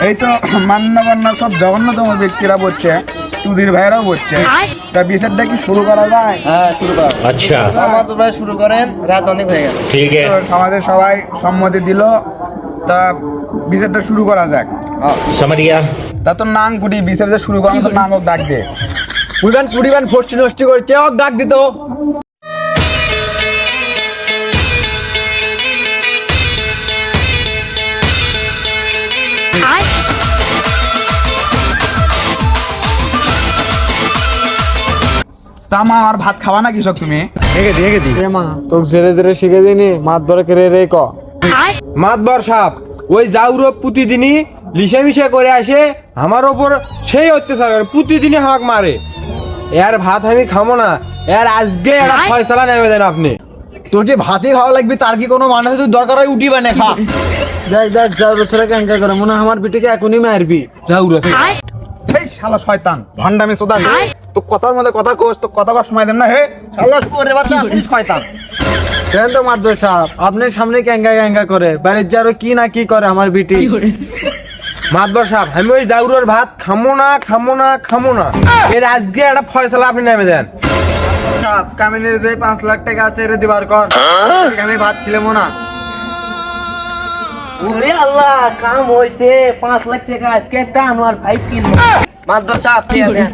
এই তো মান্যগণ্য সব জঘন্যতম ব্যক্তিরা বলছে, চুদির ভাইরাও বলছে, তা বিচারটা কি শুরু করা যায়? হ্যাঁ শুরু কর। अच्छा তোমরা শুরু করেন, রাত অনেক হয়ে গেল। ठीक है তো সমাজের সবাই সম্মতি দিল, তা বিচারটা শুরু করা যাক। समझ गया। তা তো নাং কুটি বিচার যে শুরু করার মতো নাং হোক ডাক দে। পুরিবান ফষ্টি নষ্টি করছে, ওক ডাক দিত। তা মা আর ভাত খাওয়া না কৃষক তুমি? তোকে ধীরে ধীরে শিখে দিনি মাত ধরে কেড়ে রে ক মাতবর সাপ ওই জাউরো প্রতিদিনই লিশে মিশে করে আসে আমার ওপর সেই অত্যাচার করে, প্রতিদিনই হাঁক মারে। এর ভাত আমি খাবো না, এর আজকে একটা ফয়সালা নেমে দেন আপনি। তোর কি ভাতই খাওয়া লাগবে, তার কি কোনো মানে তুই দরকার হয় উঠি বানে খা। দেখ দেখ জাউরো ছেলে ক্যাঙ্কা করে, মনে হয় আমার পিঠিকে এখনই মারবি। জাউরো এই শালা শয়তান ভান্ডামি সোদা, তো কথার মধ্যে কথা কোস, তো কথা কর সময় দেন না হে শালা শুয়োরে বাচ্চা শয়তান। কেন তো মাতবর সাহেব আপনার সামনে ক্যাঙ্গা ক্যাঙ্গা করে, বাড়ির যারো কি না কি করে আমার বিটি। মাতবর সাহেব আমি ওই জাউরোর ভাত খামো না, এর আজকে একটা ফয়সালা আপনি নেমে দেন। কামিনের যে 5 লাখ টাকা আছে এর দিবার কর, আমি ভাত খেলেমো না। ওরে আল্লাহ, কাম হইছে 5 লাখ টাকা আজকে একটা আনোয়ার ভাই কিনবো। মাদ্রাসা চাপ দিয়ে দেন।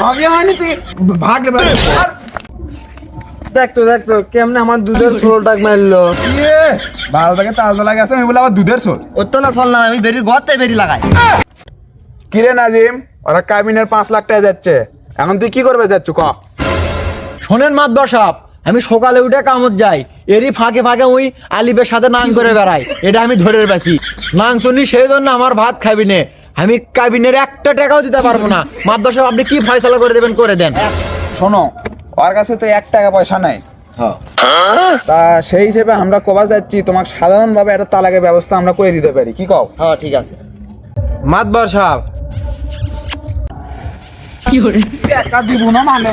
ভাবলে হয়নি তুই ভাগ দেখতো কেমনে আমার দুধের ছোলটাক মারলো। ভাল লাগে তাজা লাগে আছে, আমি বলে আবার দুধের সোল। ওর তো না চললাম, আমি বেরির ঘরতে বেরি লাগাই। কিরে নাজিম, ওরা কাবিনের 5 লাখ টাকা যাচ্ছে, এখন তুই কি করবে যাচ্ছ ক? শোনেন মাতবর সাহেব, আমি সকালে উঠে কামত যাই, এরই ফাঁকে ফাঁকে ওই আলিফের সাথে নাং করে বেড়াই, এটা আমি ধরে বেছি। নাং শুনি সেই জন্য আমার ভাত খাবি নে, আমি কাবিনের 1 টাকাও দিতে পারবো না। মাতবর সাহেব আপনি কি ফয়সালা করে দেবেন করে দেন। শোনো, ওর কাছে তো 1 টাকা পয়সা নাই, তা সেই হিসেবে আমরা কবা যাচ্ছি তোমার সাধারণভাবে একটা তালাকের ব্যবস্থা আমরা করে দিতে পারি, কি কও? হ্যাঁ ঠিক আছে। মাতবর সাহেব টাকা দিব না মানে